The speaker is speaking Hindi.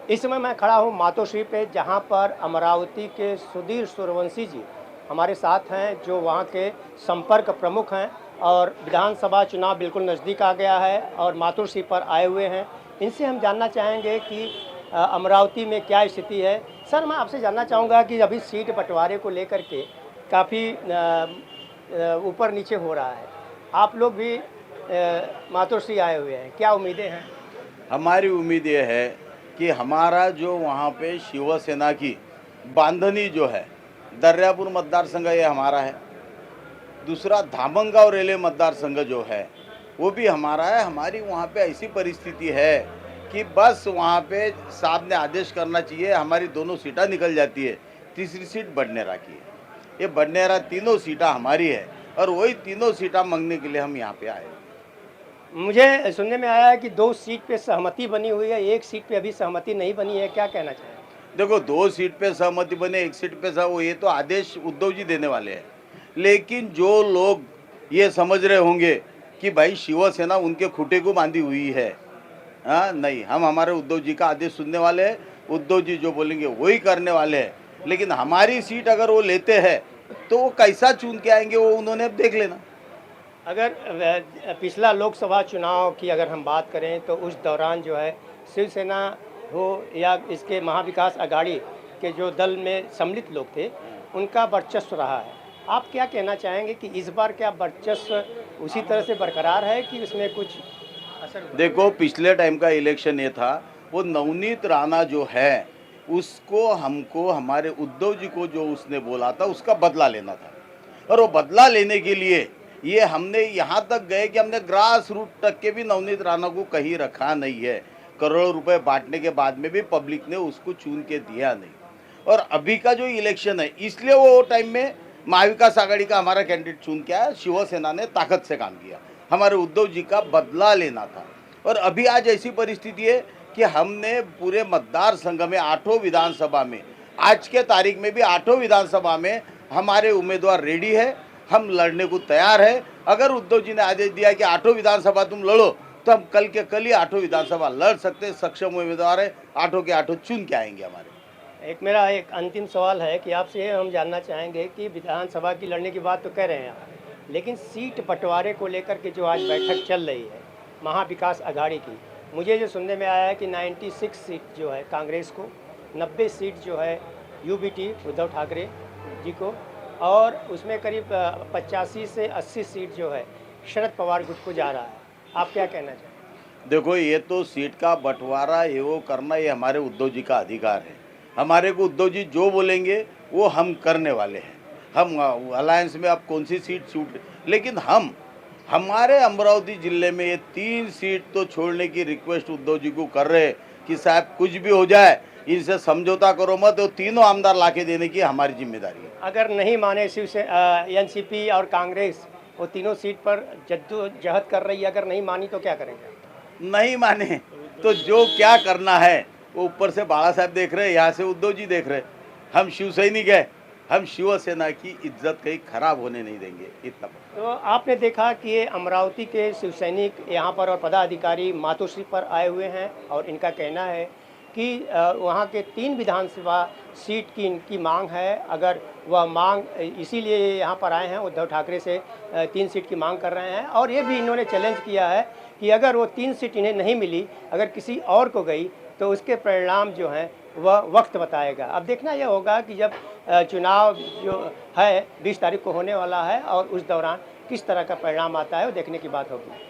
इस समय मैं खड़ा हूँ मातोश्री पे, जहाँ पर अमरावती के सुधीर सूर्यवंशी जी हमारे साथ हैं, जो वहाँ के संपर्क प्रमुख हैं और विधानसभा चुनाव बिल्कुल नज़दीक आ गया है और मातोश्री पर आए हुए हैं। इनसे हम जानना चाहेंगे कि अमरावती में क्या स्थिति है। सर, मैं आपसे जानना चाहूँगा कि अभी सीट बंटवारे को लेकर के काफ़ी ऊपर नीचे हो रहा है। आप लोग भी मातोश्री आए हुए हैं, क्या उम्मीदें हैं? हमारी उम्मीद ये है कि हमारा जो वहाँ पे शिवसेना की बांधनी जो है, दर्यापुर मतदार संघ ये हमारा है। दूसरा धामनगांव रेलवे मतदार संघ जो है वो भी हमारा है। हमारी वहाँ पे ऐसी परिस्थिति है कि बस वहाँ पे साहब ने आदेश करना चाहिए, हमारी दोनों सीटें निकल जाती है। तीसरी सीट बडनेरा की है। ये बडनेरा तीनों सीटें हमारी है और वही तीनों सीटें मांगने के लिए हम यहाँ पे आए। मुझे सुनने में आया है कि 2 सीट पे सहमति बनी हुई है, 1 सीट पे अभी सहमति नहीं बनी है, क्या कहना चाहेंगे? देखो, 2 सीट पे सहमति बने, 1 सीट पे वो ये तो आदेश उद्धव जी देने वाले हैं। लेकिन जो लोग ये समझ रहे होंगे कि भाई शिवसेना उनके खूंटे को बांधी हुई है, हाँ, नहीं, हम हमारे उद्धव जी का आदेश सुनने वाले हैं। उद्धव जी जो बोलेंगे वही करने वाले हैं। लेकिन हमारी सीट अगर वो लेते हैं तो वो कैसा चुन के आएंगे वो उन्होंने अब देख लेना। अगर पिछला लोकसभा चुनाव की अगर हम बात करें तो उस दौरान जो है शिवसेना हो या इसके महाविकास अघाड़ी के जो दल में सम्मिलित लोग थे, उनका वर्चस्व रहा है। आप क्या कहना चाहेंगे कि इस बार क्या वर्चस्व उसी तरह से बरकरार है कि उसमें कुछ असर हुआ? देखो, पिछले टाइम का इलेक्शन ये था, वो नवनीत राणा जो है उसको हमको हमारे उद्धव जी को जो उसने बोला था उसका बदला लेना था। और वो बदला लेने के लिए ये हमने यहाँ तक गए कि हमने ग्रास रूट तक के भी नवनीत राणा को कहीं रखा नहीं है। करोड़ों रुपए बांटने के बाद में भी पब्लिक ने उसको चुन के दिया नहीं। और अभी का जो इलेक्शन है, इसलिए वो टाइम में महाविकास आघाड़ी का हमारा कैंडिडेट चुन के आया। शिवसेना ने ताकत से काम किया, हमारे उद्धव जी का बदला लेना था। और अभी आज ऐसी परिस्थिति है कि हमने पूरे मतदार संघ में 8 विधानसभा में, आज के तारीख में भी 8 विधानसभा में हमारे उम्मीदवार रेडी है। हम लड़ने को तैयार है। अगर उद्धव जी ने आदेश दिया कि 8 विधानसभा तुम लड़ो, तो हम कल के कल ही 8 विधानसभा लड़ सकते हैं। सक्षम उम्मीदवार है, 8 के 8 चुन के आएंगे हमारे। मेरा एक अंतिम सवाल है कि आपसे ये हम जानना चाहेंगे कि विधानसभा की लड़ने की बात तो कह रहे हैं आप, लेकिन सीट बंटवारे को लेकर के जो आज बैठक चल रही है महाविकास अघाड़ी की, मुझे जो सुनने में आया है कि 96 सीट जो है कांग्रेस को, 90 सीट जो है यूबीटी उद्धव ठाकरे जी को, और उसमें करीब 85 से 80 सीट जो है शरद पवार गुट को जा रहा है। आप क्या कहना चाहेंगे? देखो, ये तो सीट का बंटवारा ये वो करना, ये हमारे उद्धव जी का अधिकार है। हमारे को उद्धव जी जो बोलेंगे वो हम करने वाले हैं। हम अलायंस में अब कौन सी सीट छूट, लेकिन हम हमारे अमरावती जिले में ये 3 सीट तो छोड़ने की रिक्वेस्ट उद्धव जी को कर रहे हैं कि साहब कुछ भी हो जाए, इनसे समझौता करो मत, वो तीनों आमदार लाके देने की हमारी जिम्मेदारी है। अगर नहीं माने एनसीपी और कांग्रेस, वो तीनों सीट पर जद्दोजहद कर रही है, अगर नहीं मानी तो क्या करेंगे? नहीं माने तो जो क्या करना है वो ऊपर से बाला साहब देख रहे हैं, यहाँ से उद्धव जी देख रहे हैं। हम शिव सैनिक है, हम शिवसेना की इज्जत कहीं खराब होने नहीं देंगे, इतना। तो आपने देखा कि ये अमरावती के शिव सैनिक यहाँ पर और पदाधिकारी मातोश्री पर आए हुए हैं और इनका कहना है कि वहाँ के 3 विधानसभा सीट की इनकी मांग है। अगर वह मांग, इसीलिए यहाँ पर आए हैं, उद्धव ठाकरे से 3 सीट की मांग कर रहे हैं। और ये भी इन्होंने चैलेंज किया है कि अगर वो 3 सीट इन्हें नहीं मिली, अगर किसी और को गई, तो उसके परिणाम जो हैं वह वक्त बताएगा। अब देखना यह होगा कि जब चुनाव जो है 20 तारीख को होने वाला है और उस दौरान किस तरह का परिणाम आता है, वो देखने की बात होगी।